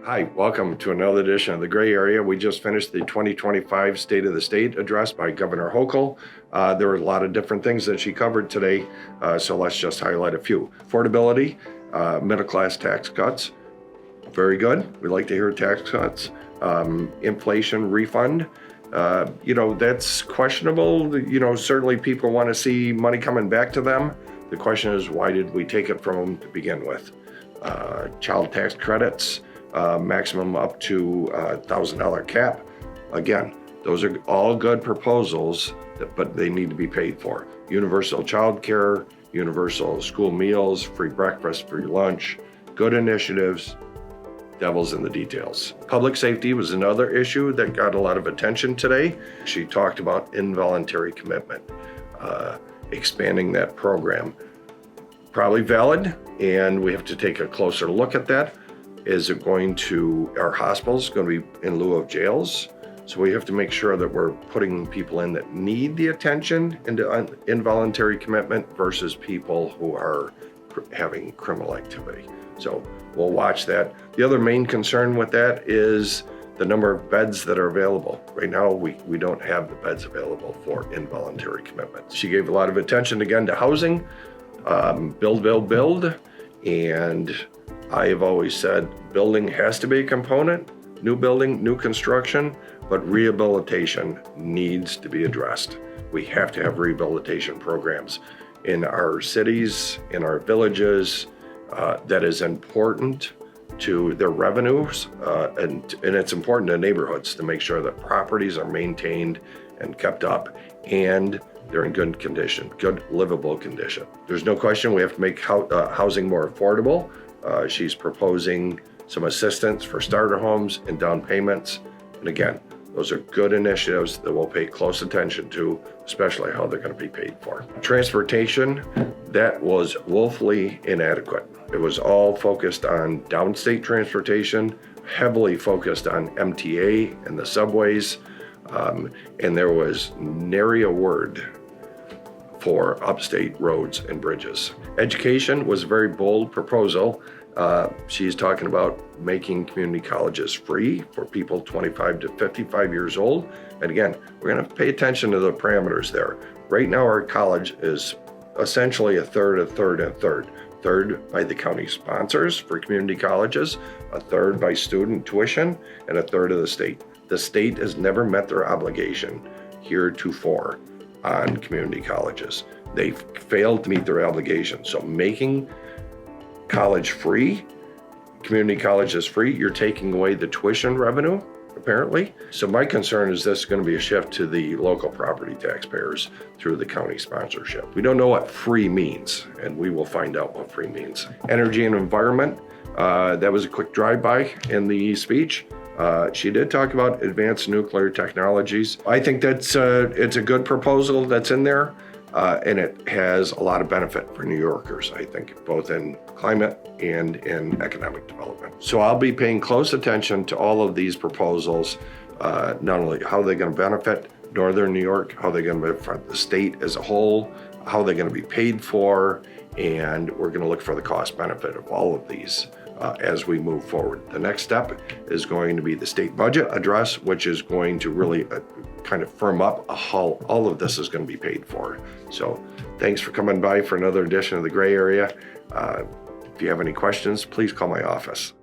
Hi, welcome to another edition of the Gray Area. We just finished the 2025 State of the State address by Governor Hochul. There were a lot of different things that she covered today, so let's just highlight a few. Affordability, middle-class tax cuts, very good. We like to hear tax cuts. Inflation refund, that's questionable. Certainly people want to see money coming back to them. The question is, why did we take it from them to begin with? Child tax credits, maximum up to $1,000 cap. Again, those are all good proposals, but they need to be paid for. Universal child care, universal school meals, free breakfast, free lunch, good initiatives, devil's in the details. Public safety was another issue that got a lot of attention today. She talked about involuntary commitment, expanding that program. Probably valid, and we have to take a closer look at that. Is it going to, our hospitals going to be in lieu of jails? So we have to make sure that we're putting people in that need the attention into involuntary commitment versus people who are having criminal activity. So we'll watch that. The other main concern with that is the number of beds that are available. Right now, we don't have the beds available for involuntary commitment. She gave a lot of attention again to housing, build, and I have always said building has to be a component, new building, new construction, but rehabilitation needs to be addressed. We have to have rehabilitation programs in our cities, in our villages. That is important to their revenues, and it's important to neighborhoods to make sure that properties are maintained and kept up, and they're in good condition, good livable condition. There's no question we have to make housing more affordable. She's proposing some assistance for starter homes and down payments. And again, those are good initiatives that we'll pay close attention to, especially how they're going to be paid for. Transportation, that was woefully inadequate. It was all focused on downstate transportation, heavily focused on MTA and the subways, and there was nary a word for upstate roads and bridges. Education was a very bold proposal. She's talking about making community colleges free for people 25 to 55 years old. And again, we're going to pay attention to the parameters there. Right now, our college is essentially a third by the county sponsors for community colleges, a third by student tuition, and a third of the state. The state has never met their obligation heretofore on community colleges. They've failed to meet their obligation. So making college free, community colleges free, you're taking away the tuition revenue, apparently. So my concern is this is going to be a shift to the local property taxpayers through the county sponsorship. We don't know what free means, and we will find out what free means. Energy and environment, that was a quick drive-by in the speech. She did talk about advanced nuclear technologies. I think it's a good proposal that's in there, and it has a lot of benefit for New Yorkers, I think, both in climate and in economic development. So I'll be paying close attention to all of these proposals, not only how they're going to benefit Northern New York, how they're going to benefit the state as a whole, how they're going to be paid for, and we're going to look for the cost benefit of all of these as we move forward. The next step is going to be the state budget address, which is going to really kind of firm up how all of this is going to be paid for. So thanks for coming by for another edition of the Gray Area. If you have any questions, please call my office.